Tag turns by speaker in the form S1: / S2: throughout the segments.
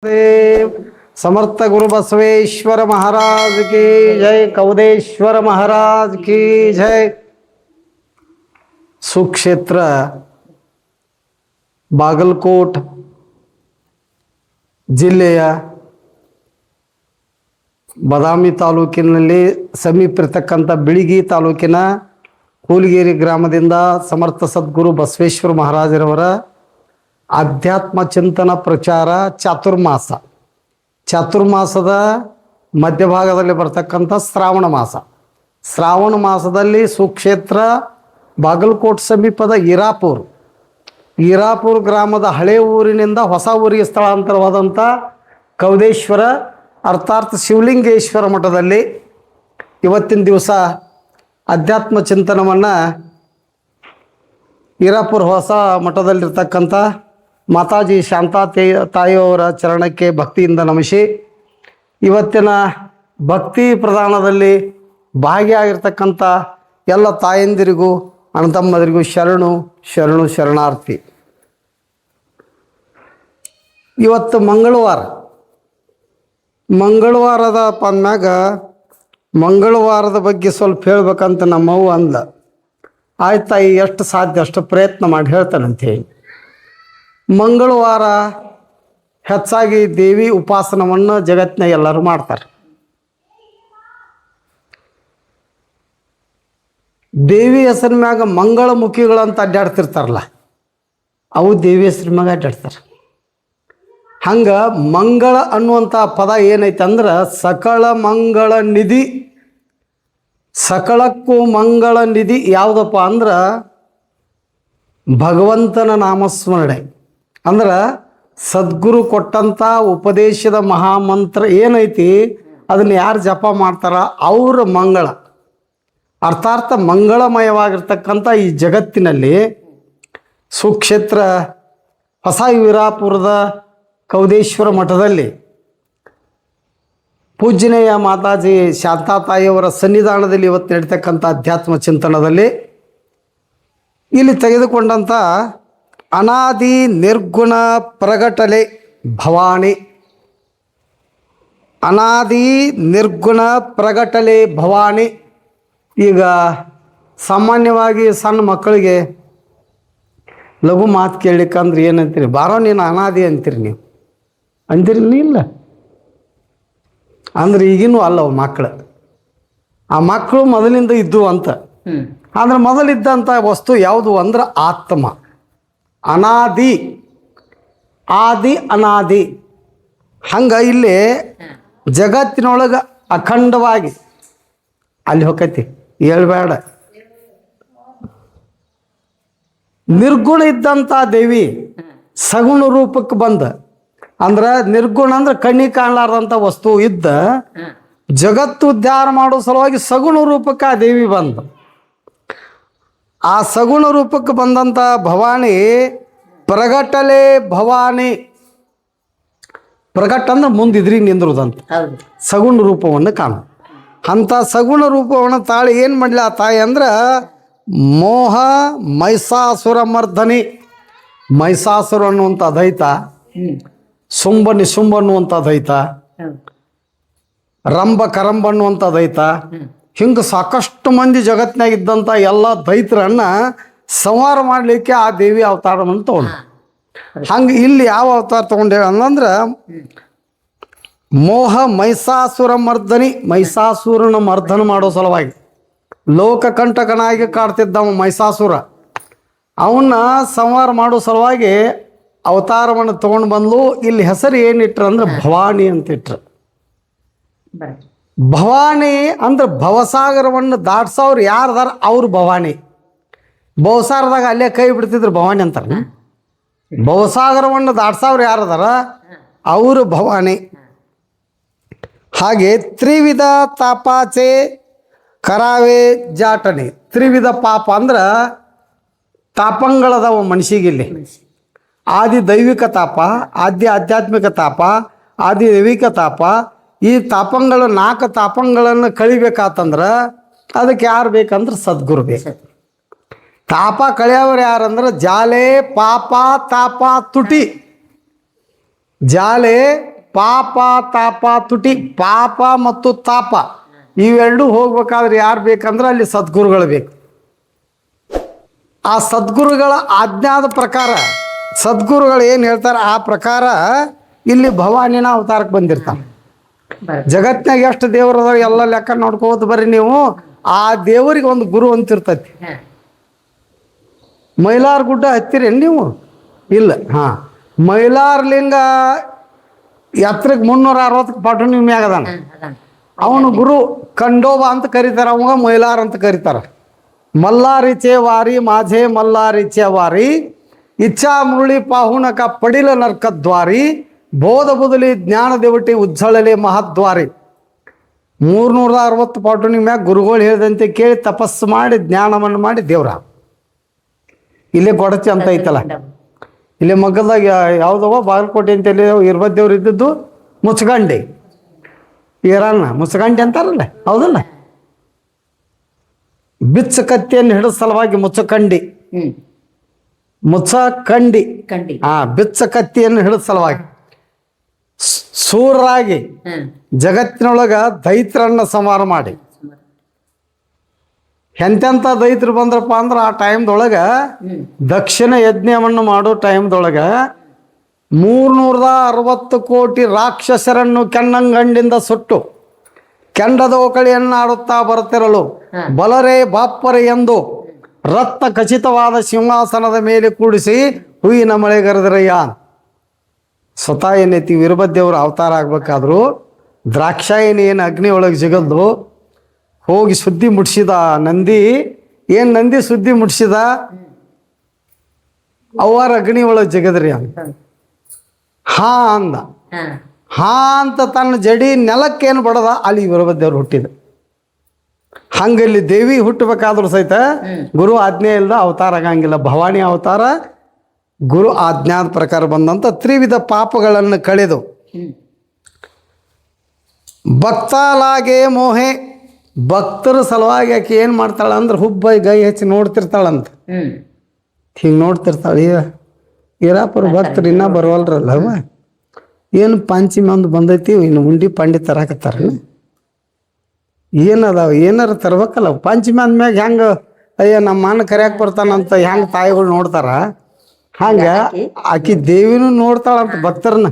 S1: देव समर्थ गुरु बसवेश्वर महाराज की जय। कौदेश्वर महाराज की जय। सुक्षेत्र बागलकोट ಜಿಲ್ಲೆಯ ಬದಾಮಿ ತಾಲೂಕಿನಲ್ಲಿ ಸಮೀಪಿರತಕ್ಕಂಥ ಬಿಳಿಗಿ ತಾಲೂಕಿನ ಕೂಲಿಗೇರಿ ಗ್ರಾಮದಿಂದ ಸಮರ್ಥ ಸದ್ಗುರು ಬಸವೇಶ್ವರ ಮಹಾರಾಜರವರ ಆಧ್ಯಾತ್ಮ ಚಿಂತನ ಪ್ರಚಾರ ಚಾತುರ್ಮಾಸದ ಮಧ್ಯಭಾಗದಲ್ಲಿ ಬರ್ತಕ್ಕಂಥ ಶ್ರಾವಣ ಮಾಸದಲ್ಲಿ ಸುಕ್ಷೇತ್ರ ಬಾಗಲಕೋಟ್ ಸಮೀಪದ ಈರಾಪುರ ಗ್ರಾಮದ ಹಳೆ ಊರಿನಿಂದ ಹೊಸ ಊರಿಗೆ ಸ್ಥಳಾಂತರವಾದಂಥ ಕೌದೇಶ್ವರ ಅರ್ಥಾತ್ ಶಿವಲಿಂಗೇಶ್ವರ ಮಠದಲ್ಲಿ ಇವತ್ತಿನ ದಿವಸ ಅಧ್ಯಾತ್ಮ ಚಿಂತನವನ್ನು ಈರಾಪುರ ಹೊಸ ಮಠದಲ್ಲಿರ್ತಕ್ಕಂಥ ಮಾತಾಜಿ ಶಾಂತಾ ತಾಯಿಯವರ ಚರಣಕ್ಕೆ ಭಕ್ತಿಯಿಂದ ನಮಿಸಿ ಇವತ್ತಿನ ಭಕ್ತಿ ಪ್ರದಾನದಲ್ಲಿ ಭಾಗಿಯಾಗಿರ್ತಕ್ಕಂಥ ಎಲ್ಲ ತಾಯಂದಿರಿಗೂ ಅಣ್ಣತಮ್ಮಂದಿರಿಗೂ ಶರಣಾರ್ಥಿ. ಇವತ್ತು ಮಂಗಳವಾರದ ಪನ್ಮ್ಯಾಗ ಮಂಗಳವಾರದ ಬಗ್ಗೆ ಸ್ವಲ್ಪ ಹೇಳ್ಬೇಕಂತ ನಮ್ಮವ್ವ ಅಂದ. ಆಯ್ತಾ, ಎಷ್ಟು ಸಾಧ್ಯ ಅಷ್ಟು ಪ್ರಯತ್ನ ಮಾಡಿ ಹೇಳ್ತಾನಂತ ಹೇಳಿ ಮಂಗಳವಾರ ಹೆಚ್ಚಾಗಿ ದೇವಿ ಉಪಾಸನವನ್ನು ಜಗತ್ತಿನಾಗ ಎಲ್ಲರೂ ಮಾಡ್ತಾರೆ. ದೇವಿ ಹೆಸರ ಮ್ಯಾಗ ಮಂಗಳಮುಖಿಗಳಂತ ಅಡ್ಡಾಡ್ತಿರ್ತಾರಲ್ಲ, ಅವು ದೇವಿ ಹೆಸರ ಮ್ಯಾಗ ಅಡ್ಡಾಡ್ತಾರೆ. ಹಂಗೆ ಮಂಗಳ ಅನ್ನುವಂಥ ಪದ ಏನೈತೆ ಅಂದ್ರೆ ಸಕಲ ಮಂಗಳ ನಿಧಿ, ಸಕಲಕ್ಕೂ ಮಂಗಳ ನಿಧಿ ಯಾವುದಪ್ಪ ಅಂದ್ರೆ ಭಗವಂತನ ನಾಮಸ್ಮರಣೆ. ಅಂದ್ರೆ ಸದ್ಗುರು ಕೊಟ್ಟಂಥ ಉಪದೇಶದ ಮಹಾಮಂತ್ರ ಏನೈತಿ ಅದನ್ನು ಯಾರು ಜಪ ಮಾಡ್ತಾರ ಅವ್ರ ಮಂಗಳ ಅರ್ಥಾರ್ಥ ಮಂಗಳಮಯವಾಗಿರ್ತಕ್ಕಂಥ ಈ ಜಗತ್ತಿನಲ್ಲಿ ಸುಕ್ಷೇತ್ರ ಹೊಸ ವೀರಾಪುರದ ಕೌದೇಶ್ವರ ಮಠದಲ್ಲಿ ಪೂಜ್ಯನೆಯ ಮಾತಾಜಿ ಶಾಂತಾ ತಾಯಿಯವರ ಸನ್ನಿಧಾನದಲ್ಲಿ ಇವತ್ತು ನಡೀತಕ್ಕಂಥ ಅಧ್ಯಾತ್ಮ ಚಿಂತನದಲ್ಲಿ ಇಲ್ಲಿ ತೆಗೆದುಕೊಂಡಂಥ ಅನಾದಿ ನಿರ್ಗುಣ ಪ್ರಗಟಲೆ ಭವಾನಿ, ಅನಾದಿ ನಿರ್ಗುಣ ಪ್ರಗಟಲೆ ಭವಾನಿ. ಈಗ ಸಾಮಾನ್ಯವಾಗಿ ಸಣ್ಣ ಮಕ್ಕಳಿಗೆ ಲಘು ಮಾತು ಕೇಳಲಿಕ್ಕಂದ್ರೆ ಏನಂತೀರಿ? ಬಾರೋ ನೀನು ಅನಾದಿ ಅಂತೀರಿ, ನೀವು ಅಂತೀರಿ? ಇಲ್ಲ ಅಂದ್ರೆ ಈಗಿನೂ ಅಲ್ಲವು ಮಕ್ಕಳು. ಆ ಮಕ್ಕಳು ಮೊದಲಿಂದ ಇದ್ದು ಅಂತ. ಅಂದ್ರೆ ಮೊದಲಿದ್ದಂಥ ವಸ್ತು ಯಾವುದು ಅಂದ್ರೆ ಆತ್ಮ. ಅನಾದಿ, ಆದಿ ಅನಾದಿ. ಹಂಗೆ ಇಲ್ಲಿ ಜಗತ್ತಿನೊಳಗೆ ಅಖಂಡವಾಗಿ ಅಲ್ಲಿ ಹೋಗೈತಿ, ಹೇಳ್ಬೇಡ. ನಿರ್ಗುಣ ಇದ್ದಂಥ ದೇವಿ ಸಗುಣ ರೂಪಕ್ಕೆ ಬಂದ. ಅಂದ್ರೆ ನಿರ್ಗುಣ ಅಂದ್ರೆ ಕಣ್ಣಿಗೆ ಕಾಣಲಾರ್ದಂಥ ವಸ್ತು ಇದ್ದ ಜಗತ್ತು ಉದ್ಧಾರ ಮಾಡೋ ಸಲುವಾಗಿ ಸಗುಣ ರೂಪಕ್ಕೆ ಆ ದೇವಿ ಬಂದ. ಆ ಸಗುಣ ರೂಪಕ್ಕೆ ಬಂದಂಥ ಭವಾನಿ ಪ್ರಗಟಲೆ ಭವಾನಿ. ಪ್ರಗಟ ಅಂದ್ರೆ ಮುಂದಿದ್ರಿಗೆ ನಿಂದ್ರುದಂತ ಸಗುಣ ರೂಪವನ್ನು ಕಾಣ. ಅಂಥ ಸಗುಣ ರೂಪವನ್ನು ತಾಳಿ ಏನು ಮಾಡಲಿ ಆ ತಾಯಿ ಅಂದ್ರೆ ಮೋಹ ಮೈಸಾಸುರ ಮರ್ಧನಿ. ಮೈಸಾಸುರ ಅನ್ನುವಂಥ ದೈತ, ಶುಂಭ ನಿಶುಂಭ ಅನ್ನುವಂಥ ದೈತ, ರಂಭ ಕರಂಬ ಅನ್ನುವಂಥ ದೈತ, ಹಿಂಗೆ ಸಾಕಷ್ಟು ಮಂದಿ ಜಗತ್ತಿನಾಗ ಇದ್ದಂಥ ಎಲ್ಲ ದೈತರನ್ನ ಸಂಹಾರ ಮಾಡಲಿಕ್ಕೆ ಆ ದೇವಿ ಅವತಾರವನ್ನು ತಗೊಂಡು. ಹಂಗೆ ಇಲ್ಲಿ ಯಾವ ಅವತಾರ ತಗೊಂಡೇವ ಅಂದ್ರೆ ಮೋಹ ಮೈಸಾಸುರ ಮರ್ದನಿ. ಮೈಸಾಸುರನ ಮರ್ದನ ಮಾಡೋ ಸಲುವಾಗಿ ಲೋಕಕಂಟಕನಾಗಿ ಕಾಡ್ತಿದ್ದವ ಮೈಸಾಸುರ. ಅವನ್ನ ಸಂಹಾರ ಮಾಡೋ ಸಲುವಾಗಿ ಅವತಾರವನ್ನು ತಗೊಂಡು ಬಂದು ಇಲ್ಲಿ ಹೆಸರು ಏನಿಟ್ರು ಅಂದ್ರೆ ಭವಾನಿ ಅಂತ ಇಟ್ರು. ಭವಾನಿ ಅಂದ್ರೆ ಭವಸಾಗರವನ್ನು ದಾಟ್ಸೋರು ಯಾರದಾರ ಅವ್ರು ಭವಾನಿ. ಭವಸಾಗರದಾಗ ಅಲ್ಲೇ ಕೈ ಬಿಡ್ತಿದ್ರು ಭವಾನಿ ಅಂತಾರೆ. ಭವಸಾಗರವನ್ನು ದಾಟ್ಸೋರು ಯಾರದಾರ ಅವರು ಭವಾನಿ. ಹಾಗೆ ತ್ರಿವಿಧ ತಾಪಾಚೆ ಕರಾವೆ ಜಾಟನೆ. ತ್ರಿವಿಧ ಪಾಪ ಅಂದ್ರೆ ತಾಪಂಗಳದವ ಮನುಷ್ಯಗಿಲ್ಲಿ. ಆದಿ ದೈವಿಕ ತಾಪ, ಆದಿ ಆಧ್ಯಾತ್ಮಿಕ ತಾಪ, ಆದಿ ದೈವಿಕ ತಾಪ. ಈ ತಾಪಂಗಳು 4 ತಾಪಂಗಳನ್ನು ಕಳಿಬೇಕಾತಂದ್ರೆ ಅದಕ್ಕೆ ಯಾರು ಬೇಕಂದ್ರೆ ಸದ್ಗುರು ಬೇಕು. ತಾಪ ಕಳೆಯವರು ಯಾರಂದ್ರೆ ಜಾಲೆ ಪಾಪ ತಾಪ ತುಟಿ. ಜಾಲೆ ಪಾಪ ತಾಪ ತುಟಿ. ಪಾಪ ಮತ್ತು ತಾಪ ಇವೆರಡು ಹೋಗ್ಬೇಕಾದ್ರೆ ಯಾರು ಬೇಕಂದ್ರೆ ಅಲ್ಲಿ ಸದ್ಗುರುಗಳು ಬೇಕು. ಆ ಸದ್ಗುರುಗಳ ಆಜ್ಞಾದ ಪ್ರಕಾರ ಸದ್ಗುರುಗಳು ಏನು ಹೇಳ್ತಾರೆ ಆ ಪ್ರಕಾರ ಇಲ್ಲಿ ಭವಾನಿನ ಅವತಾರಕ್ಕೆ ಬಂದಿರ್ತಾರೆ. ಜಗತ್ನಾಗ ಎಷ್ಟು ದೇವರದಾವ ಎಲ್ಲ ಲೆಕ್ಕ ನೋಡ್ಕೋತ ಬರ್ರಿ ನೀವು. ಆ ದೇವರಿಗೆ ಒಂದು ಗುರು ಅಂತಿರ್ತೈತಿ. ಮೈಲಾರ ಗುಡ್ಡ ಹತ್ತಿರೇನು ನೀವು? ಇಲ್ಲ. ಹಾಂ, ಮೈಲಾರ ಲಿಂಗ ಎತ್ತರಕ್ಕೆ 360 ಪಟುನಿ ಮ್ಯಾಗ ಅದಾನ. ಅವನು ಗುರು ಖಂಡೋಬ ಅಂತ ಕರೀತಾರೆ. ಅವಾಗ ಮೈಲಾರ ಅಂತ ಕರೀತಾರೆ. ಮಲ್ಲಾರಿಚೆ ವಾರಿ ಮಾಝೆ ಮಲ್ಲಾರಿಚೆ ವಾರಿ ಇಚ್ಛಾ ಮುರುಳಿ ಪಾಹುನಕ ಪಡಿಲ ನರ್ಕದ್ವಾರಿ ಬೋಧ ಬುದಲಿ ಜ್ಞಾನ ದೇವಟಿ ಉಜ್ಜಳಲೆ ಮಹದ್ವಾರಿ. 360 ಪಟುನಿ ಮ್ಯಾಗ ಗುರುಗಳು ಹೇಳಿದಂತೆ ಕೇಳಿ ತಪಸ್ಸು ಮಾಡಿ ಜ್ಞಾನವನ್ನು ಮಾಡಿ ದೇವ್ರ. ಇಲ್ಲೇ ಗೊಡಚಿ ಅಂತ ಐತಲ್ಲ, ಇಲ್ಲೇ ಮಗ್ಗದಾಗ ಯಾವುದವ ಬಾಗಲಕೋಟೆ ಅಂತ ಇರ್ಬದ್ದೇವ್ರು ಇದ್ದದ್ದು ಮುಚ್ಚಗಂಡಿ ಈರಣ್ಣ ಮುಚ್ಚಗಂಡಿ ಅಂತಾರಲ್ಲ, ಹೌದಲ್ಲ. ಬಿಚ್ಚ ಕತ್ತಿಯನ್ನು ಹಿಡಿದ ಸಲುವಾಗಿ ಮುಚ್ಚಕಂಡಿ, ಮುಚ್ಚಕಂಡಿ. ಬಿಚ್ಚ ಕತ್ತಿಯನ್ನು ಹಿಡಿದ ಸಲುವಾಗಿ ಸೂರ್ಯರಾಗಿ ಜಗತ್ತಿನೊಳಗ ದೈತ್ರನ್ನ ಸಂಹಾರ ಮಾಡಿ. ಎಂತೆಂಥ ದೈತ್ರು ಬಂದ್ರಪ್ಪ ಅಂದ್ರೆ ಆ ಟೈಮ್ದೊಳಗೆ ದಕ್ಷಿಣ ಯಜ್ಞವನ್ನು ಮಾಡೋ ಟೈಮ್ದೊಳಗೆ 360 ಕೋಟಿ ರಾಕ್ಷಸರನ್ನು ಕೆನ್ನಂಗಂಡಿಂದ ಸುಟ್ಟು ಕೆಂಡದ ಓಕಳಿಯನ್ನು ಆಡುತ್ತಾ ಬರುತ್ತಿರಲು ಬಲರೇ ಬಾಪ್ಪರೆ ಎಂದು ರತ್ನ ಖಚಿತವಾದ ಸಿಂಹಾಸನದ ಮೇಲೆ ಕೂಡಿಸಿ ಹೂವಿನ ಮಳೆಗರೆದರಯ್ಯ. ಸ್ವತಃ ಏನೈತಿ ವೀರಭದ್ರದೇವರು ಅವತಾರ ಆಗ್ಬೇಕಾದ್ರು ದ್ರಾಕ್ಷಾಯಣಿ ಏನು ಅಗ್ನಿ ಒಳಗೆ ಜಿಗಲ್ದು ಹೋಗಿ ಸುದ್ದಿ ಮುಟ್ಸಿದ ನಂದಿ. ಏನು ನಂದಿ ಸುದ್ದಿ ಮುಟ್ಸಿದ? ಅವರ ಅಗ್ನಿ ಒಳಗೆ ಜಿಗದ್ರಿ ಅಂತ. ಹಾ ಅಂದ. ಹಾ ಅಂತ ತನ್ನ ಜಡಿ ನೆಲಕ್ಕೇನು ಬಡದ ಅಲ್ಲಿ ವೀರಭದ್ರದೇವರು ಹುಟ್ಟಿದ. ಹಂಗಲ್ಲಿ ದೇವಿ ಹುಟ್ಟಬೇಕಾದ್ರೂ ಸಹಿತ ಗುರು ಆಜ್ಞೆ ಇಲ್ಲದ ಅವತಾರ ಆಗಂಗಿಲ್ಲ. ಭವಾನಿ ಅವತಾರ ಗುರು ಆಜ್ಞಾದ ಪ್ರಕಾರ ಬಂದಂಥ ತ್ರಿವಿಧ ಪಾಪಗಳನ್ನು ಕಳೆದು ಭಕ್ತಾಲಾಗೆ ಮೋಹೆ. ಭಕ್ತರ ಸಲುವಾಗಿ ಆಕೆ ಏನು ಮಾಡ್ತಾಳ ಅಂದ್ರೆ ಹುಬ್ಬ ಗೈ ಹೆಚ್ಚಿ ನೋಡ್ತಿರ್ತಾಳಂತ. ಹಿಂಗೆ ನೋಡ್ತಿರ್ತಾಳೆ. ಇರಾಪುರ ಭಕ್ತರು ಇನ್ನೂ ಬರವಲ್ರಲ್ಲವ, ಏನು ಪಂಚಮಿ ಒಂದು ಬಂದೈತಿ, ಇನ್ನು ಉಂಡಿ ಪಂಡಿ ತರಾಕತ್ತಾರ. ಏನದಾವ ಏನಾರು ತರ್ಬೇಕಲ್ಲ. ಪಂಚಮಿ ಅಂದ್ಮ್ಯಾಗ ಹೆಂಗೆ ಅಯ್ಯ ನಮ್ಮ ಅಣ್ಣ ಕರ್ಯಾಕೆ ಬರ್ತಾನಂತ ಹೆಂಗೆ ತಾಯಿಗಳು ನೋಡ್ತಾರ, ಹಂಗೆ ಆಕಿ ದೇವಿನೂ ನೋಡ್ತಾಳಂತ ಭಕ್ತರನ್ನ.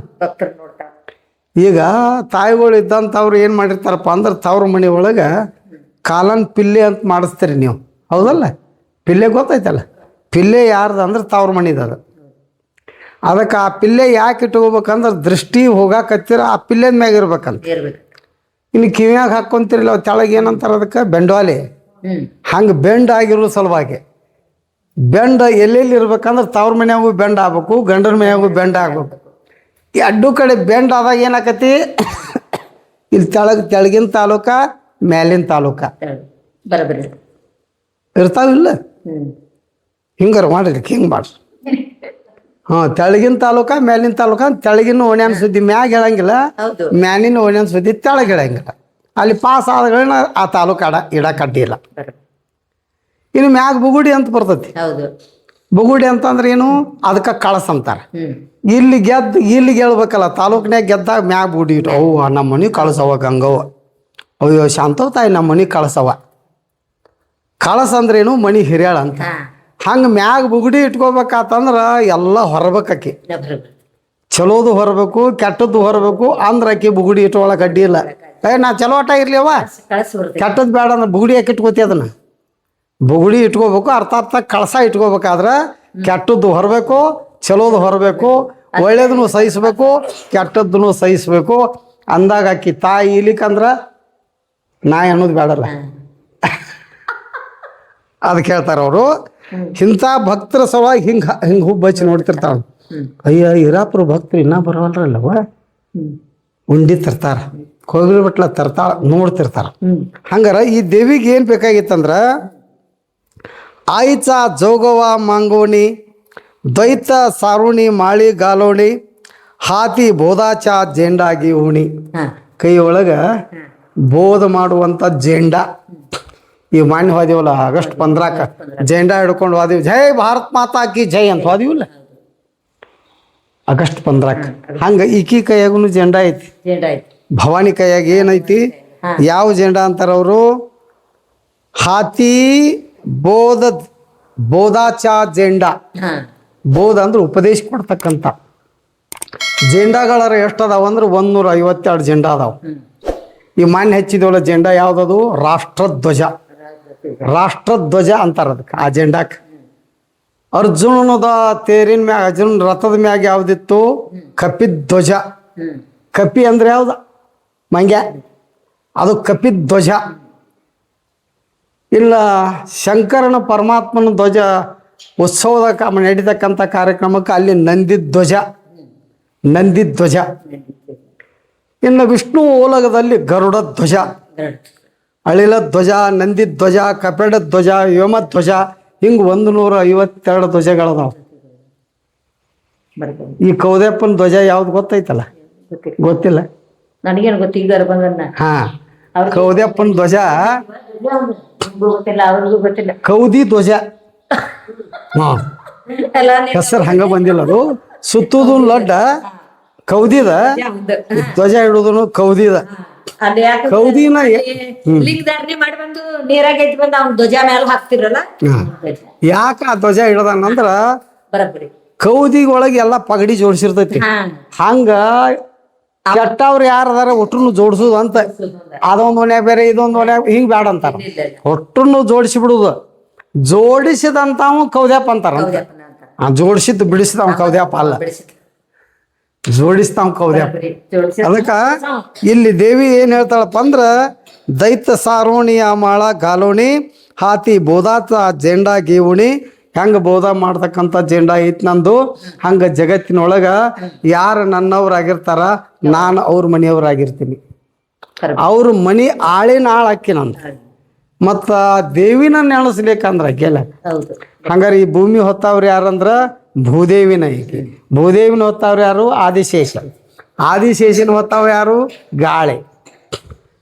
S1: ಈಗ ತಾಯಿಗಳು ಇದ್ದಂಥವ್ರು ಏನು ಮಾಡಿರ್ತಾರಪ್ಪ ಅಂದ್ರೆ ತವ್ರ ಮನೆ ಒಳಗೆ ಕಾಲನ್ ಪಿಲ್ಲೆ ಅಂತ ಮಾಡಿಸ್ತೀರಿ ನೀವು, ಹೌದಲ್ಲ. ಪಿಲ್ಲೆ ಗೊತ್ತೈತಲ್ಲ, ಪಿಲ್ಲೆ ಯಾರ್ದು ಅಂದ್ರೆ ತವ್ರ ಮನಿದ ಅದು. ಅದಕ್ಕೆ ಆ ಪಿಲ್ಲೆ ಯಾಕೆ ಇಟ್ಕೋಬೇಕಂದ್ರೆ ದೃಷ್ಟಿ ಹೋಗಾಕತ್ತಿರ ಆ ಪಿಲ್ಲೆದ ಮ್ಯಾಗ ಇರ್ಬೇಕಂತ. ಇನ್ನು ಕಿವಿಯಾಗ ಹಾಕ್ಕೊಂತಿರಲ್ಲ ತೆಳಗೆ ಏನಂತಾರೆ ಅದಕ್ಕೆ ಬೆಂಡವಾಲಿ. ಹಂಗೆ ಬೆಂಡ್ ಆಗಿರೋ ಸಲುವಾಗಿ ಬೆಂಡ್ ಎಲ್ಲೆಲ್ಲಿ ಇರ್ಬೇಕಂದ್ರೆ ತವ್ರ ಮನ್ಯಾಗೂ ಬೆಂಡ್ ಆಗ್ಬೇಕು, ಗಂಡನ ಮನ್ಯಾಗೂ ಬೆಂಡ್ ಆಗ್ಬೇಕು. ಈ ಅಡ್ಡು ಕಡೆ ಬೆಂಡ್ ಆದಾಗ ಏನಾಕತಿ, ಇಲ್ಲಿ ತೆಳಗಿನ ತಾಲೂಕ ಮ್ಯಾಲಿನ ತಾಲೂಕ ಇರ್ತಾವಿಲ್ಲ. ಹಿಂಗಾರ ಮಾಡ್ರಿ, ಹಿಂಗೆ ಮಾಡ್ರಿ. ಹಾಂ, ತೆಳಗಿನ ತಾಲೂಕ ಮ್ಯಾಲಿನ ತಾಲೂಕ. ತೆಳಗಿನ ಓಣ್ಯಾನ ಸುದ್ದಿ ಮ್ಯಾಗ ಹೇಳಂಗಿಲ್ಲ, ಮ್ಯಾಲಿನ ಓಣ್ಯಾನ ಸುದ್ದಿ ತೆಳಗೆ ಹೇಳಂಗಿಲ್ಲ. ಅಲ್ಲಿ ಪಾಸ್ ಆದಗಳನ್ನ ಆ ತಾಲೂಕು ಇಡಕ್ಕೆ ಅಡ್ಡಿಲ್ಲ. ಇನ್ನು ಮ್ಯಾಗ ಬುಗುಡಿ ಅಂತ ಬರ್ತೈತಿ. ಬುಗುಡಿ ಅಂತಂದ್ರೆ ಏನು? ಅದಕ್ಕೆ ಕಳಸ ಅಂತಾರೆ. ಇಲ್ಲಿಗೆ ಹೇಳ್ಬೇಕಲ್ಲ, ತಾಲೂಕಿನಾಗ ಗೆದ್ದಾಗ ಮ್ಯಾಗ ಬುಗುಡಿ ಇಟ್ಟು ಅವ್ವ ನಮ್ಮ ಮನೆ ಕಳಸವ ಗಂಗವ್ವ, ಅಯ್ಯೋ ಶಾಂತವ್ ತಾಯಿ ನಮ್ಮ ಮನೆ ಕಳಸವ. ಕಳಸ ಅಂದ್ರೇನು? ಮಣಿ ಹಿರಿಯಾಳ ಅಂತ. ಹಂಗೆ ಮ್ಯಾಗ ಬುಗುಡಿ ಇಟ್ಕೋಬೇಕಾತಂದ್ರೆ ಎಲ್ಲ ಹೊರಬೇಕಾಕಿ. ಚಲೋದು ಹೊರಬೇಕು, ಕೆಟ್ಟದ್ದು ಹೊರಬೇಕು. ಅಂದ್ರೆ ಆಕಿ ಬುಗುಡಿ ಇಟ್ಕೊಳಕ್ಕೆ ಅಡ್ಡಿ ಇಲ್ಲ. ನಾ ಚಲೋ ಆಟ ಇರ್ಲಿ ಅವ, ಕೆಟ್ಟದ್ದು ಬೇಡ ಅಂದ್ರೆ ಬುಗುಡಿ ಯಾಕೆ ಇಟ್ಕೋತಿ? ಅದನ್ನ ಬುಗುಡಿ ಇಟ್ಕೋಬೇಕು. ಅರ್ಥ ಕಳಸ ಇಟ್ಕೋಬೇಕಾದ್ರೆ ಕೆಟ್ಟದ್ದು ಹೊರಬೇಕು, ಚಲೋದು ಹೊರಬೇಕು, ಒಳ್ಳೇದನ್ನು ಸಹಿಸ್ಬೇಕು, ಕೆಟ್ಟದ್ದನ್ನು ಸಹಿಸ್ಬೇಕು. ಅಂದಾಗ ಆಕಿ ತಾಯಿ ಇಲಿಕ್ಕಂದ್ರೆ ನಾಯಿ ಅನ್ನೋದು ಬೇಡಲ್ಲ. ಅದಕ್ಕೆ ಹೇಳ್ತಾರೆ ಅವರು. ಇಂಥ ಭಕ್ತರ ಸಲುವಾಗಿ ಹಿಂಗೆ ಹುಬ್ಬ ಹಚ್ಚಿ ನೋಡ್ತಿರ್ತಾಳೆ. ಅಯ್ಯ ಇರಾಪುರ ಭಕ್ತರು ಇನ್ನೂ ಬರವಲ್ರಲ್ಲವ, ಉಂಡಿ ತರ್ತಾರ, ಕೋಗಿಲು ಬಟ್ಲ ತರ್ತಾಳ, ನೋಡ್ತಿರ್ತಾರ. ಹಂಗಾರ ಈ ದೇವಿಗೆ ಏನು ಬೇಕಾಗಿತ್ತಂದ್ರೆ ಆಯ್ಚ ಜೋಗವ ಮಾಂಗೋಣಿ ದ್ವೈತ ಸಾರುಣಿ ಮಾಳಿ ಗಾಲೋಣಿ ಹಾತಿ ಬೋಧಾಚ ಜೇಂಡಾಗಿ ಉಣಿ. ಕೈ ಒಳಗೆ ಬೋಧ ಮಾಡುವಂಥ ಜೇಂಡ. ಈಗ ಮಾನ್ಯ ಹೋದಿವಲ್ಲ ಆಗಸ್ಟ್ 15 ಜೇಂಡಾ ಹಿಡ್ಕೊಂಡು ಹೋದಿವಿ, ಜೈ ಭಾರತ್ ಮಾತಾ ಕಿ ಜೈ ಅಂತ ಹೋದಿವಿಲ್ಲ. ಆಗಸ್ಟ್ 15ಕ್ಕೆ. ಹಂಗ ಈಕಿ ಕೈಯಾಗೂ ಜೆಂಡಾ ಐತಿ, ಭವಾನಿ ಕೈಯಾಗ ಏನೈತಿ, ಯಾವ ಜೆಂಡಾ ಅಂತಾರ ಅವರು, ಹಾತಿ ಬೋಧಾಚಾ ಜೆಂಡಾ. ಬೋಧ ಅಂದ್ರೆ ಉಪದೇಶ ಕೊಡ್ತಕ್ಕಂಥ ಜೆಂಡಾಗಳರ ಎಷ್ಟು ಅದಾವ ಅಂದ್ರೆ 152 ಜೆಂಡಾ ಅದಾವ. ಈ ಮಾನ್ಯ ಹೆಚ್ಚಿದವಲ್ಲ ಜೆಂಡಾ ಯಾವ್ದದು, ರಾಷ್ಟ್ರಧ್ವಜ. ರಾಷ್ಟ್ರಧ್ವಜ ಅಂತಾರ ಅದಕ್ಕೆ ಆ ಜೆಂಡಾಕ್ಕೆ. ಅರ್ಜುನದ ತೇರಿನ ಮ್ಯಾಗ, ಅರ್ಜುನ ರಥದ ಮ್ಯಾಗ ಯಾವ್ದಿತ್ತು, ಕಪಿಧ್ವಜ. ಕಪಿ ಅಂದ್ರೆ ಯಾವ್ದು, ಮಂಗ್ಯ, ಅದು ಕಪಿಧ್ವಜ. ಇಲ್ಲ ಶಂಕರನ ಪರಮಾತ್ಮನ ಧ್ವಜ ಉತ್ಸವದ ನಡೀತಕ್ಕಂಥ ಕಾರ್ಯಕ್ರಮಕ್ಕೆ ಅಲ್ಲಿ ನಂದಿಧ್ವಜ. ಇನ್ನು ವಿಷ್ಣು ಓಲಗದಲ್ಲಿ ಗರುಡ ಧ್ವಜ, ಅಳಿಲ ಧ್ವಜ, ನಂದಿ ಧ್ವಜ, ಕಪೇಡ ಧ್ವಜ, ವ್ಯೋಮಧ್ವಜ, ಹಿಂಗೆ 152 ಧ್ವಜಗಳದಾವ. ಈ ಕೌದಪ್ಪನ ಧ್ವಜ ಯಾವ್ದು ಗೊತ್ತೈತಲ್ಲ, ಗೊತ್ತಿಲ್ಲ
S2: ನನಗೇನು ಗೊತ್ತ, ಈಗ ಬಂದ.
S1: ಹಾ, ಕೌದಪ್ಪನ ಧ್ವಜ
S2: ಗೊತ್ತಿಲ್ಲ, ಅವ್ರಿಗೂ ಗೊತ್ತಿಲ್ಲ.
S1: ಕೌದಿ ಧ್ವಜ. ಹಾ, ಹೆಸರು ಹಂಗ ಬಂದಿಲ್ಲ. ಅದು ಸುತ್ತುದು ಲಡ್ಡ ಕೌದಿದ, ಧ್ವಜ ಇಡುದು ಕೌದಿದ. ಕೌದಿನ
S2: ಲಿಂಗಧಾರಣೆ ಮಾಡಿ ಬಂದು ನೀರಾಗ ಎದ್ದು ಬಂದು ಅವ್ನ ಧ್ವಜ ಮೇಲೆ ಹಾಕ್ತಿರಲ್ಲ.
S1: ಯಾಕ ಆ ಧ್ವಜ ಇಡದಂದ್ರ ಕೌದಿಗೊಳಗೆ ಎಲ್ಲ ಪಗಡಿ ಜೋಡಿಸಿರ್ತೈತಿ. ಹಂಗ ಕೆಟ್ಟವ್ರು ಯಾರದಾರ ಒಟ್ಟನ್ನು ಜೋಡಿಸುದು ಅಂತ. ಅದೊಂದು ಮನ್ಯಾಗ ಬೇರೆ, ಇದೊಂದು ಮನ್ಯಾಗ ಹಿಂಗ್ ಬ್ಯಾಡ ಅಂತಾರ. ಒಟ್ಟನ್ನು ಜೋಡಿಸಿ ಬಿಡುದು. ಜೋಡಿಸಿದಂತಾವು ಕೌದ್ಯಪ್ಪ ಅಂತಾರ. ಜೋಡಿಸಿದ್ದು ಬಿಡಿಸಿದವ್ ಕೌದ್ಯಪ್ಪ ಅಲ್ಲ, ಜೋಡಿಸ್ತಾವ್ ಕೌದ್ಯಪ್ಪ. ಅದಕ್ಕ ಇಲ್ಲಿ ದೇವಿ ಏನ್ ಹೇಳ್ತಾಳಪ್ಪ ಅಂದ್ರ, ದೈತ್ಯ ಸಾರೋಣಿಯ ಮಾಳ ಗಾಲೋಣಿ ಹಾತಿ ಬೋಧಾತ ಜೆಂಡಾ ಗೀವುಣಿ. ಹೆಂಗ ಬೋಧ ಮಾಡ್ತಕ್ಕಂಥ ಜೆಂಡಾ ಐತ್ ನಂದು, ಹಂಗ ಜಗತ್ತಿನೊಳಗ ಯಾರು ನನ್ನವ್ರಾಗಿರ್ತಾರ, ನಾನು ಅವ್ರ ಮನೆಯವ್ರಾಗಿರ್ತೀನಿ. ಅವ್ರ ಮನಿ ಆಳಿನ ಆಳಕ್ಕಿ ನಂದು. ಮತ್ತ ದೇವಿನ ನೆನೆಸ್ಬೇಕಂದ್ರ ಗೆಲ್ಲ. ಹಂಗಾರೆ ಈ ಭೂಮಿ ಹೊತ್ತವ್ರು ಯಾರಂದ್ರ ಭೂದೇವಿನ. ಈಕೆ ಭೂದೇವಿನ ಹೊತ್ತವ್ರು ಯಾರು, ಆದಿಶೇಷ. ಆದಿಶೇಷನ ಹೊತ್ತವ ಯಾರು, ಗಾಳಿ.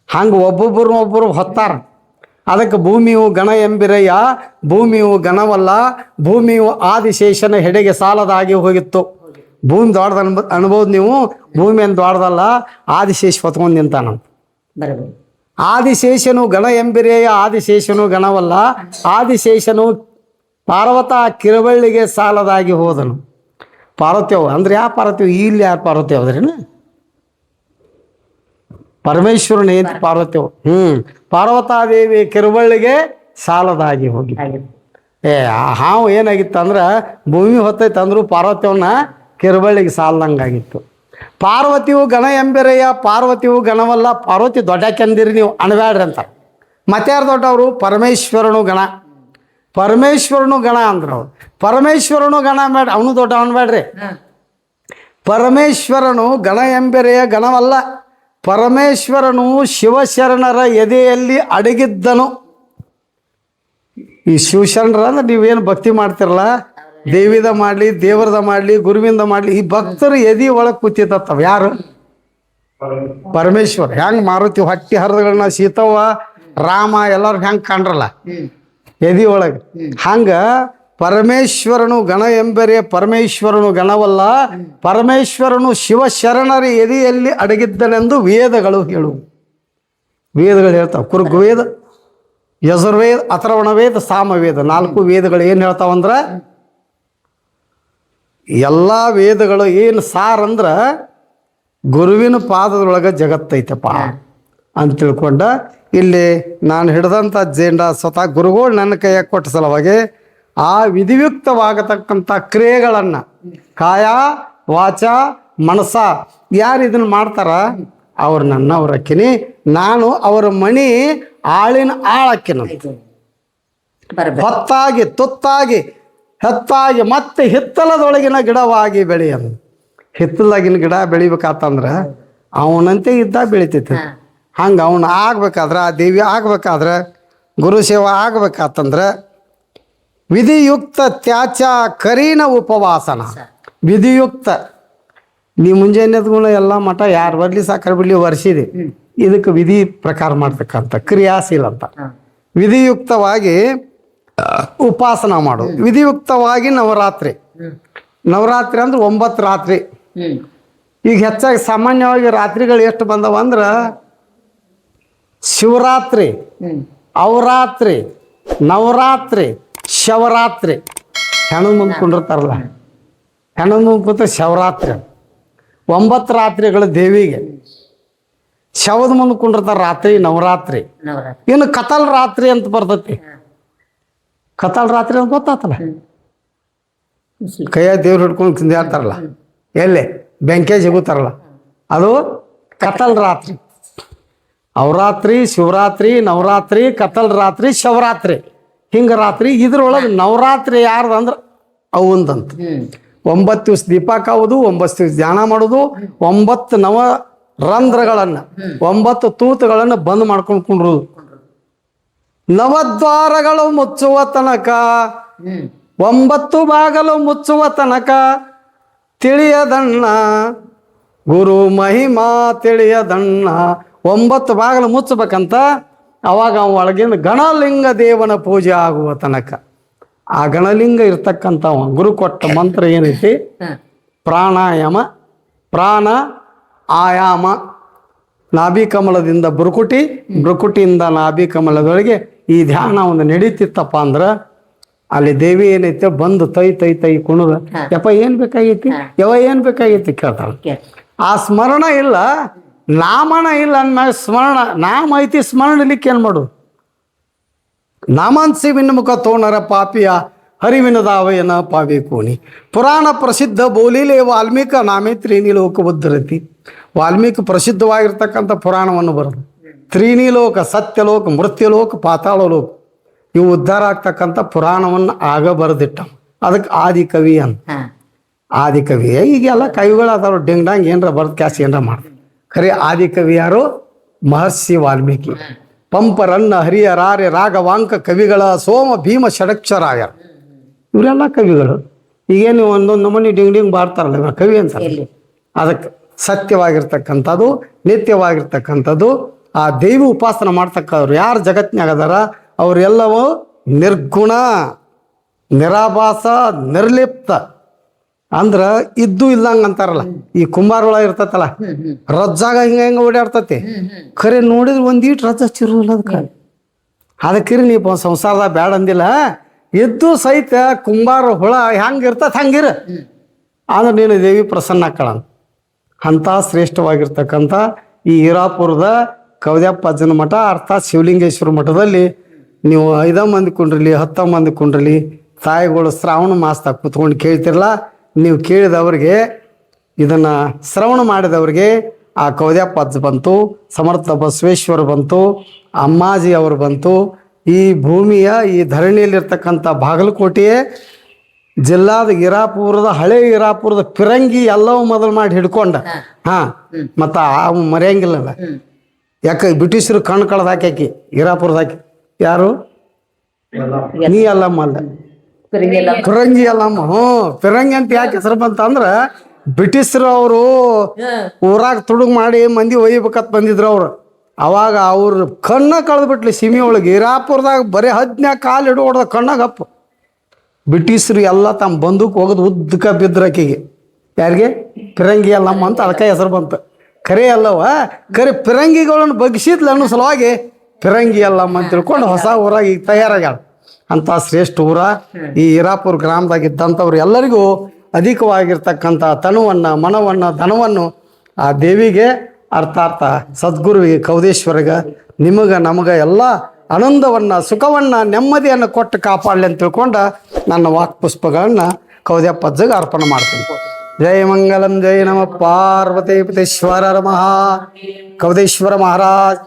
S1: ಹಂಗ ಒಬ್ಬೊಬ್ಬರು ಹೊತ್ತಾರ. ಅದಕ್ಕೆ ಭೂಮಿಯು ಗಣ ಎಂಬಿರಯ್ಯ, ಭೂಮಿಯು ಗಣವಲ್ಲ, ಭೂಮಿಯು ಆದಿಶೇಷನ ಹೆಡೆಗೆ ಸಾಲದಾಗಿ ಹೋಗಿತ್ತು. ಭೂಮಿ ದೊಡ್ಡದ ಅನ್ಬೋದು ನೀವು, ಭೂಮಿ ಅಂತ ದೊಡ್ಡದಲ್ಲ, ಆದಿಶೇಷ ಹೊತ್ಕೊಂಡು ನಿಂತಾನಂತ. ಆದಿಶೇಷನು ಗಣ ಎಂಬಿರೆಯ, ಆದಿಶೇಷನು ಗಣವಲ್ಲ, ಆದಿಶೇಷನು ಪಾರ್ವತ ಕಿರವಳ್ಳಿಗೆ ಸಾಲದಾಗಿ ಹೋದನು. ಪಾರ್ವತ್ಯವು ಅಂದ್ರೆ ಯಾವ ಪಾರ್ವತ್ಯವು, ಇಲ್ಲಿ ಯಾರು ಪಾರ್ವತ್ಯ ಹೋದ್ರೇನು, ಪರಮೇಶ್ವರನ ಏನ್ ಪಾರ್ವತ್ಯವು. ಪಾರ್ವತಾದೇವಿ ಕಿರುಬಳ್ಳಿಗೆ ಸಾಲದಾಗಿ ಹೋಗಿ. ಹಾವು ಏನಾಗಿತ್ತು ಅಂದ್ರೆ, ಭೂಮಿ ಹೊತ್ತೈತೆ ಅಂದ್ರು ಪಾರ್ವತ್ಯವನ್ನ ಕಿರುಬಳ್ಳಿಗೆ ಸಾಲದಂಗಾಗಿತ್ತು. ಪಾರ್ವತಿಯು ಗಣ ಎಂಬೆರೆಯ, ಪಾರ್ವತಿಯು ಗಣವಲ್ಲ, ಪಾರ್ವತಿ ದೊಡ್ಡಕ್ಕೆಂದಿರಿ ನೀವು ಅಣಬ್ಯಾಡ್ರಿ ಅಂತ. ಮತ್ಯಾರು ದೊಡ್ಡವರು, ಪರಮೇಶ್ವರನು ಗಣ. ಪರಮೇಶ್ವರನು ಗಣ ಅಂದ್ರ ಅವ್ರು. ಪರಮೇಶ್ವರನು ಗಣ ಬೇಡ, ಅವನು ದೊಡ್ಡ ಅನ್ಬೇಡ್ರಿ. ಪರಮೇಶ್ವರನು ಗಣ ಎಂಬೆರೆಯ ಗಣವಲ್ಲ, ಪರಮೇಶ್ವರನು ಶಿವಶರಣರ ಎದೆಯಲ್ಲಿ ಅಡಗಿದ್ದನು. ಈ ಶಿವಶರಣರ ಅಂದ್ರೆ ನೀವೇನು ಭಕ್ತಿ ಮಾಡ್ತಿರಲ್ಲ, ದೇವಿದ ಮಾಡಲಿ, ದೇವರದ ಮಾಡಲಿ, ಗುರುವಿಂದ ಮಾಡಲಿ, ಈ ಭಕ್ತರು ಎದೆ ಒಳಗೆ ಕೂತಿತ್ತವ ಯಾರು, ಪರಮೇಶ್ವರ. ಹೆಂಗ್ ಮಾರುತಿ ಹೊಟ್ಟಿ ಹರಿದಗಳನ್ನ ಸೀತವ್ವ ರಾಮ ಎಲ್ಲರೂ ಹೆಂಗ್ ಕಾಣ್ರಲ್ಲ ಎದಿ ಒಳಗೆ, ಹಂಗ ಪರಮೇಶ್ವರನು ಗಣ ಎಂಬರೆ, ಪರಮೇಶ್ವರನು ಗಣವಲ್ಲ, ಪರಮೇಶ್ವರನು ಶಿವಶರಣರ ಎದೆಯಲ್ಲಿ ಅಡಗಿದ್ದನೆಂದು ವೇದಗಳು ಹೇಳು. ವೇದಗಳು ಹೇಳ್ತಾವ. ಕುರುಗ್ವೇದ, ಯಜುರ್ವೇದ, ಅಥರ್ವಣವೇದ, ಸಾಮವೇದ, 4 ವೇದಗಳು ಏನು ಹೇಳ್ತಾವಂದ್ರ, ಎಲ್ಲ ವೇದಗಳು ಏನು ಸಾರ್ ಅಂದ್ರ ಗುರುವಿನ ಪಾದದೊಳಗೆ ಜಗತ್ತೈತಪ್ಪ ಅಂತ ತಿಳ್ಕೊಂಡ, ಇಲ್ಲಿ ನಾನು ಹಿಡ್ದಂಥ ಜೆಂಡಾ ಸ್ವತಃ ಗುರುಗಳು ನನ್ನ ಕೈಯಾಗ ಕೊಟ್ಟ ಸಲುವಾಗಿ ಆ ವಿಧಿಯುಕ್ತವಾಗತಕ್ಕಂಥ ಕ್ರಿಯೆಗಳನ್ನು ಕಾಯ ವಾಚ ಮನಸ ಯಾರು ಇದನ್ನು ಮಾಡ್ತಾರ ಅವ್ರು ನನ್ನವ್ರ ಅಕ್ಕಿನಿ, ನಾನು ಅವರ ಮಣಿ ಆಳಿನ ಆಳಕ್ಕಿನ. ಹೊತ್ತಾಗಿ ತುತ್ತಾಗಿ ಹೆತ್ತಾಗಿ ಮತ್ತೆ ಹಿತ್ತಲದೊಳಗಿನ ಗಿಡವಾಗಿ ಬೆಳೆಯನು. ಹಿತ್ತಲಾಗಿನ ಗಿಡ ಬೆಳಿಬೇಕಾತಂದ್ರೆ ಅವನಂತೆ ಇದ್ದ ಬೆಳಿತೈತಿ. ಹಂಗೆ ಅವನು ಆಗ್ಬೇಕಾದ್ರೆ, ಆ ದೇವಿ ಆಗ್ಬೇಕಾದ್ರೆ, ಗುರು ಸೇವಾ ಆಗ್ಬೇಕಾತಂದ್ರೆ ವಿಧಿಯುಕ್ತ ತ್ಯಾಚ ಕರೀನ ಉಪವಾಸನ. ವಿಧಿಯುಕ್ತ, ನೀ ಮುಂಜಾನೆ ಗುಣ ಎಲ್ಲ ಮಠ ಯಾರು ಬರ್ಲಿ ಸಾಕರ್ ಬಿಡ್ಲಿ ವರ್ಷಿದೆ, ಇದಕ್ಕೆ ವಿಧಿ ಪ್ರಕಾರ ಮಾಡ್ತಕ್ಕಂಥ ಕ್ರಿಯಾಶೀಲ ಅಂತ. ವಿಧಿಯುಕ್ತವಾಗಿ ಉಪಾಸನ ಮಾಡು. ವಿಧಿಯುಕ್ತವಾಗಿ ನವರಾತ್ರಿ. ನವರಾತ್ರಿ ಅಂದ್ರೆ 9 ರಾತ್ರಿ.
S2: ಹ್ಮ್
S1: ಈಗ ಹೆಚ್ಚಾಗಿ ಸಾಮಾನ್ಯವಾಗಿ ರಾತ್ರಿಗಳು ಎಷ್ಟು ಬಂದವ ಅಂದ್ರೆ ಶಿವರಾತ್ರಿ,
S2: ಹ್ಮ್
S1: ಅವರಾತ್ರಿ, ನವರಾತ್ರಿ, ಶವರಾತ್ರಿ. ಹೆಣ್ಣು ಮುಂದೆ ಕುಂಡಿರ್ತಾರಲ್ಲ, ಹೆಣ್ಣು ಮುಂದೆ ಕೂತ ಶಿವರಾತ್ರಿ 9 ರಾತ್ರಿಗಳು ದೇವಿಗೆ. ಶವದ ಮುಂದೆ ಕುಂಡಿರ್ತಾರ ರಾತ್ರಿ ನವರಾತ್ರಿ.
S2: ನವರಾತ್ರಿ.
S1: ಇನ್ನು ಕತಲ್ ರಾತ್ರಿ ಅಂತ ಬರ್ತೈತಿ. ಕತಲ್ ರಾತ್ರಿ ಅಂತ ಗೊತ್ತಾತಲ್ಲ, ಕೈಯಾಗ ದೇವ್ರು ಹಿಡ್ಕೊಂಡು ತಿಂದಾಡ್ತಾರಲ್ಲ, ಎಲ್ಲಿ ಬೆಂಕಿ ಸಿಗುತ್ತಾರಲ್ಲ, ಅದು ಕತಲ್ ರಾತ್ರಿ. ಅವರಾತ್ರಿ, ಶಿವರಾತ್ರಿ, ನವರಾತ್ರಿ, ಕತಲ್ ರಾತ್ರಿ, ಶಿವರಾತ್ರಿ, ಹಿಂಗ ರಾತ್ರಿ. ಇದ್ರೊಳಗೆ ನವರಾತ್ರಿ ಯಾರ್ದಂದ್ರೆ ಅವಂದಂತ. 9 ದಿವಸ ದೀಪ ಕಾವುದು, 9 ದಿವಸ ಧ್ಯಾನ ಮಾಡೋದು, 9 ನವ ರಂಧ್ರಗಳನ್ನು, 9 ತೂತುಗಳನ್ನು ಬಂದ್ ಮಾಡ್ಕೊಂಡು ಕುಂಡ್ರುದು. ನವದ್ವಾರಗಳು ಮುಚ್ಚುವ ತನಕ, 9 ಬಾಗಲು ಮುಚ್ಚುವ ತನಕ ತಿಳಿಯದಣ್ಣ ಗುರು ಮಹಿಮಾ ತಿಳಿಯದಣ್ಣ. 9 ಬಾಗಲು ಮುಚ್ಚಬೇಕಂತ. ಅವಾಗ ಒಳಗಿಂದ ಗಣಲಿಂಗ ದೇವನ ಪೂಜೆ ಆಗುವ ತನಕ. ಆ ಗಣಲಿಂಗ ಇರ್ತಕ್ಕಂಥ ಗುರು ಕೊಟ್ಟ ಮಂತ್ರ ಏನೈತಿ? ಪ್ರಾಣಾಯಾಮ, ಪ್ರಾಣ ಆಯಾಮ. ನಾಭಿ ಕಮಲದಿಂದ ಬುರುಕುಟಿ, ಬುರುಕುಟಿಯಿಂದ ನಾಭಿ ಕಮಲದೊಳಗೆ ಈ ಧ್ಯಾನ ಒಂದು ನಡೀತಿತ್ತಪ್ಪ ಅಂದ್ರೆ ಅಲ್ಲಿ ದೇವಿ ಏನೈತೆ ಬಂದು ತೈ ತೈ ತೈ ಕುಣದ, ಯಪ್ಪ ಏನ್ ಬೇಕಾಗೈತಿ, ಏನ್ ಬೇಕಾಗೈತಿ ಕೇಳ್ತಾಳೆ. ಆ ಸ್ಮರಣ ಇಲ್ಲ, ನಾಮನ ಇಲ್ಲ ಅಂದ್ಮ್ಯಾಗ ಸ್ಮರಣ, ನಾಮ ಐತಿ, ಸ್ಮರಣಲಿಕ್ಕೆ ಏನ್ ಮಾಡೋದು? ನಾಮಾಂಸಿ ವಿನ್ಮುಖ ತೋಣರ ಪಾಪಿಯ ಹರಿವಿನದಾವಯನ ಪಾವಿ ಕೋಣಿ. ಪುರಾಣ ಪ್ರಸಿದ್ಧ ಬೋಲಿಲೆ ವಾಲ್ಮೀಕ ನಾಮೇ ತ್ರೀನಿಲೋಕ ಉದ್ಧರತಿ. ವಾಲ್ಮೀಕಿ ಪ್ರಸಿದ್ಧವಾಗಿರ್ತಕ್ಕಂಥ ಪುರಾಣವನ್ನು ಬರೆದು ತ್ರೀನಿಲೋಕ, ಸತ್ಯಲೋಕ, ಮೃತ್ಯುಲೋಕ, ಪಾತಾಳ ಲೋಕ ಇವು ಉದ್ಧಾರ ಆಗ್ತಕ್ಕಂಥ ಪುರಾಣವನ್ನು ಆಗ ಬರೆದಿಟ್ಟ. ಅದಕ್ಕೆ ಆದಿಕವಿ ಅಂತ. ಆದಿಕವಿ. ಈಗೆಲ್ಲ ಕವಿಗಳು ಅದಾವ ಡಿಂಗ್ ಡಾಂಗ್ ಏನರ ಬರ್ದು ಕ್ಯಾಸ್ ಏನರ ಮಾಡ್ತಾರೆ. ಖರೆ ಆದಿಕವಿ ಯಾರು? ಮಹರ್ಷಿ ವಾಲ್ಮೀಕಿ. ಪಂಪರನ್ನ ಹರಿಹರಾರ್ಯ ರಾಘವಾಂಕ ಕವಿಗಳ ಸೋಮ ಭೀಮ ಷಡಕ್ಷರಾಯ ಇವರೆಲ್ಲ ಕವಿಗಳು. ಈಗೇನು ಒಂದೊಂದು ನಮೂನಿ ಡಿಂಗ್ ಡಿಂಗ್ ಬಾರ್ತಾರಲ್ಲ ಇವ ಕವಿ ಅಂತ. ಅದಕ್ಕೆ ಸತ್ಯವಾಗಿರ್ತಕ್ಕಂಥದ್ದು, ನಿತ್ಯವಾಗಿರ್ತಕ್ಕಂಥದ್ದು. ಆ ದೈವ ಉಪಾಸನ ಮಾಡ್ತಕ್ಕವ್ರು ಯಾರು ಜಗತ್ನಾಗ ಅದಾರ ಅವರೆಲ್ಲವೂ ನಿರ್ಗುಣ, ನಿರಾಭಾಸ, ನಿರ್ಲಿಪ್ತ. ಅಂದ್ರ ಇದ್ದು ಇಲ್ಲಂಗ ಅಂತಾರಲ್ಲ. ಈ ಕುಂಬಾರೊಳ ಇರ್ತತಲ್ಲ, ರಜ್ಜಾಗ ಹಿಂಗ ಓಡಾಡ್ತತಿ. ಖರೆ ನೋಡಿದ್ರೆ ಒಂದೀಟ್ ರಜ್ಜ ಚಿರುಲ್ಲ ಅದಕ್ಕೆ. ಅದಕ್ಕಿರಿ ನೀವು ಸಂಸಾರದ ಬ್ಯಾಡ ಅಂದಿಲ್ಲ. ಇದ್ದು ಸಹಿತ ಕುಂಬಾರ ಹುಳ ಹೆಂಗ ಇರ್ತತ್ ಹಂಗಿರ ಆದ್ರೆ ನೀನು ದೇವಿ ಪ್ರಸನ್ನ ಆಕ್ಕಳ. ಅಂಥ ಶ್ರೇಷ್ಠವಾಗಿರ್ತಕ್ಕಂಥ ಈ ಹಿರಾಪುರದ ಕವದ್ಯಪ್ಪ ಅಜ್ಜನ ಮಠ ಅರ್ಥಾತ್ ಶಿವಲಿಂಗೇಶ್ವರ ಮಠದಲ್ಲಿ ನೀವು 5 ಮಂದಿ ಕುಂಡ್ರಲಿ, 10 ಮಂದಿ ಕುಂಡ್ರಲಿ, ತಾಯಿಗಳು ಶ್ರಾವಣ ಮಾಸದಾಗ ಕೂತ್ಕೊಂಡು ಕೇಳ್ತಿರಲ್ಲ. ನೀವು ಕೇಳಿದವ್ರಿಗೆ, ಇದನ್ನು ಶ್ರವಣ ಮಾಡಿದವ್ರಿಗೆ ಆ ಕವದ್ಯಪ್ಪ ಅಜ್ಜ ಬಂತು, ಸಮರ್ಥ ಬಸವೇಶ್ವರ ಬಂತು, ಅಮ್ಮಾಜಿ ಅವರು ಬಂತು. ಈ ಭೂಮಿಯ ಈ ಧರಣಿಯಲ್ಲಿರ್ತಕ್ಕಂಥ ಬಾಗಲಕೋಟೆಯೇ ಜಿಲ್ಲಾದ ಹಿರಾಪುರದ ಹಳೆ ಹಿರಾಪುರದ ಪಿರಂಗಿ ಎಲ್ಲವೂ ಮೊದಲು ಮಾಡಿ ಹಿಡ್ಕೊಂಡ. ಮತ್ತು ಅವು ಮರೆಯಂಗಿಲ್ಲಲ್ಲ. ಯಾಕೆ ಬ್ರಿಟಿಷರು ಕಣ್ಣು ಕಳೆದು ಹಾಕಿ ಹಿರಾಪುರದಾಕಿ ಯಾರು? ನೀ ಅಲ್ಲಮ್ಮ ಅಲ್ಲ, ಪಿರಂಗಿ ಅಲ್ಲಮ್ಮ. ಪಿರಂಗಿ ಅಂತ ಯಾಕೆ ಹೆಸರು ಬಂತ ಅಂದ್ರೆ ಬ್ರಿಟಿಷರು ಅವರು ಊರಾಗ ತುಡುಗ್ ಮಾಡಿ ಮಂದಿ ಒಯ್ಯಬೇಕತ್ ಬಂದಿದ್ರು ಅವ್ರು. ಅವಾಗ ಅವ್ರ ಕಣ್ಣ ಕಳೆದ್ಬಿಟ್ಲಿ ಸೀಮೆ ಒಳಗೆ. ಹಿರಾಪುರದಾಗ ಬರೀ 14 ಕಾಲು ಹಿಡು ಹೊಡೆದ ಕಣ್ಣಾಗಪ್ಪ. ಬ್ರಿಟಿಷರು ಎಲ್ಲ ತಮ್ಮ ಬಂದೂಕ್ ಹೋಗೋದು ಉದ್ದಕ ಬಿದ್ರಕಿಗೆ. ಯಾರಿಗೆ? ಪಿರಂಗಿ ಅಲ್ಲಮ್ಮ ಅಂತ ಅದಕ್ಕೆ ಹೆಸರು ಬಂತು. ಕರೆ ಅಲ್ಲವ, ಕರೆ ಪಿರಂಗಿಗಳನ್ನು ಬಗ್ಸಿದ್ಲು ಅನ್ನೋ ಸಲುವಾಗಿ ಪಿರಂಗಿ ಅಲ್ಲಮ್ಮ ಅಂತ ತಿಳ್ಕೊಂಡು ಹೊಸ ಊರಾಗ ಈಗ ತಯಾರಾಗ್ಯಾಳ. ಅಂತ ಶ್ರೇಷ್ಠ ಊರ ಈ ಹಿರಾಪುರ ಗ್ರಾಮದಾಗಿದ್ದಂಥವ್ರು ಎಲ್ಲರಿಗೂ ಅಧಿಕವಾಗಿರ್ತಕ್ಕಂಥ ತನುವನ್ನು, ಮನವನ್ನು, ಧನವನ್ನು ಆ ದೇವಿಗೆ ಅರ್ಥಾರ್ಥ ಸದ್ಗುರುವಿಗೆ ಕೌದೇಶ್ವರಿಗೆ ನಿಮಗೆ ನಮಗೆ ಎಲ್ಲ ಆನಂದವನ್ನು, ಸುಖವನ್ನು, ನೆಮ್ಮದಿಯನ್ನು ಕೊಟ್ಟು ಕಾಪಾಡಲಿ ಅಂತ ತಿಳ್ಕೊಂಡು ನನ್ನ ವಾಕ್ಪುಷ್ಪಗಳನ್ನು ಕೌದ್ಯಪ್ಪ ಅಜ್ಜಗೆ ಅರ್ಪಣೆ ಮಾಡ್ತೀನಿ. ಜಯ ಮಂಗಲಂ, ಜಯ ನಮ ಪಾರ್ವತಿ ಪತೇಶ್ವರ ಮಹಾ ಕೌದೇಶ್ವರ ಮಹಾರಾಜ್.